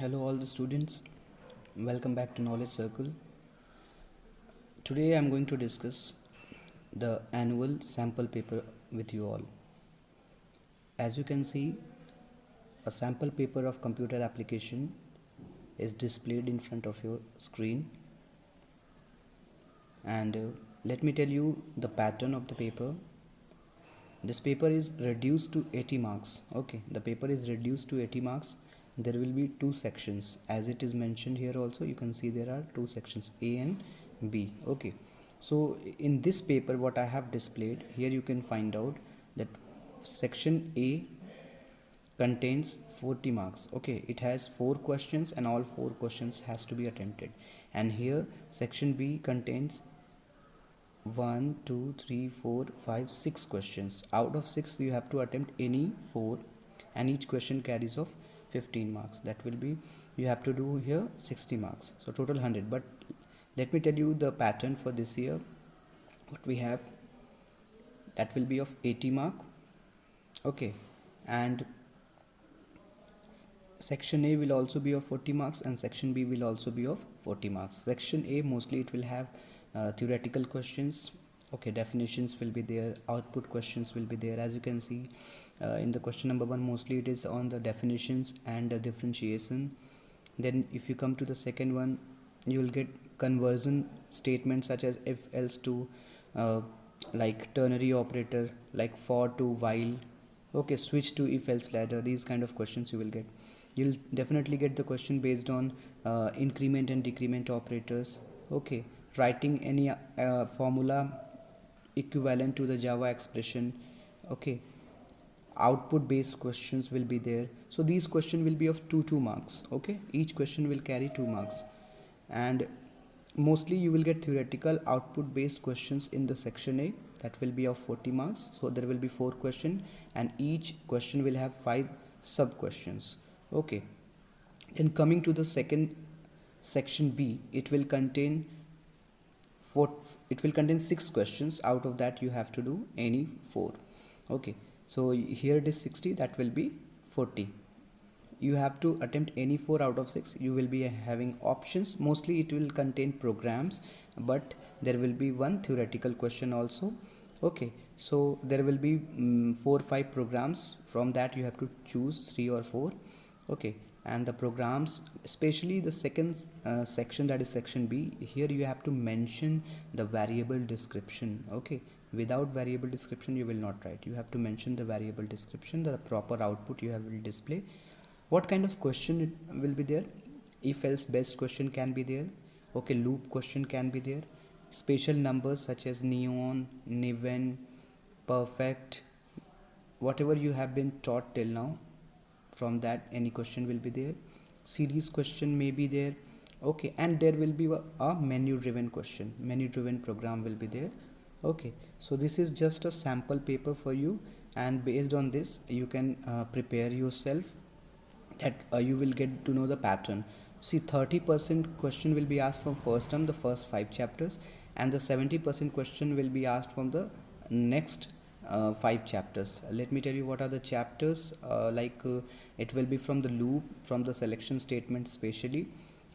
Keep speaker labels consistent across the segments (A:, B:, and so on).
A: Hello all the students, welcome back to Knowledge Circle. Today I am going to discuss the annual sample paper with you all. As you can see, a sample paper of computer application is displayed in front of your screen, and let me tell you the pattern of the paper. This paper is reduced to 80 marks. Okay, the paper is reduced to 80 marks. There will be two sections, as it is mentioned here. Also you can see there are two sections, A and B. Okay, so in this paper what I have displayed here, you can find out that section A contains 40 marks. Okay, it has 4 questions and all 4 questions has to be attempted. And here section B contains 1 2 3 4 5 6 questions. Out of 6 you have to attempt any 4, and each question carries of 15 marks. That will be, you have to do here 60 marks, so total 100. But let me tell you the pattern for this year. What we have, that will be of 80 mark. Okay, and section A will also be of 40 marks and section B will also be of 40 marks. Section A mostly it will have theoretical questions. Okay, definitions will be there, output questions will be there. As you can see in the question number 1, mostly it is on the definitions and the differentiation. Then if you come to the second one, you will get conversion statements such as if else to, like ternary operator, like for to while. Okay, switch to if else ladder. These kind of questions you will get. You'll definitely get the question based on increment and decrement operators. Okay, writing any formula equivalent to the Java expression. Okay, output based questions will be there. So these questions will be of 2 marks. Okay, each question will carry 2 marks, and mostly you will get theoretical output based questions in the section A. That will be of 40 marks. So there will be 4 questions and each question will have 5 sub questions. Okay, then coming to the second section B, it will contain 6 questions. Out of that you have to do any 4. Okay, so here it is 60, that will be 40. You have to attempt any 4 out of 6. You will be having options. Mostly it will contain programs, but there will be one theoretical question also. Okay, so there will be 4 or 5 programs. From that you have to choose 3 or 4. Okay, and the programs, especially the second section, that is section B, here you have to mention the variable description. Okay, without variable description you will not write. You have to mention the variable description, the proper output you have will display. What kind of question it will be there? If else based question can be there. Okay, loop question can be there. Special numbers such as neon, neven, perfect, whatever you have been taught till now, from that any question will be there. Series question may be there. Okay, and there will be a menu driven question, menu driven program will be there. Okay, so this is just a sample paper for you, and based on this you can prepare yourself, that you will get to know the pattern. See, 30% question will be asked from first term, the first 5 chapters, and the 70% question will be asked from the next 5 chapters. Let me tell you what are the chapters. It will be from the loop, from the selection statement specially.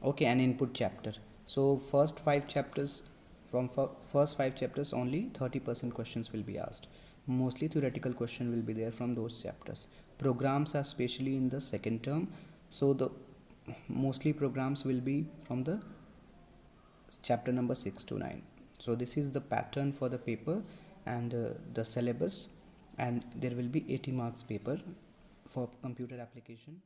A: Okay, and input chapter. So first 5 chapters, from first 5 chapters only 30% questions will be asked. Mostly theoretical question will be there from those chapters. Programs are specially in the second term, so the mostly programs will be from the chapter number 6 to 9. So this is the pattern for the paper and the syllabus, and there will be 80 marks paper for computer application.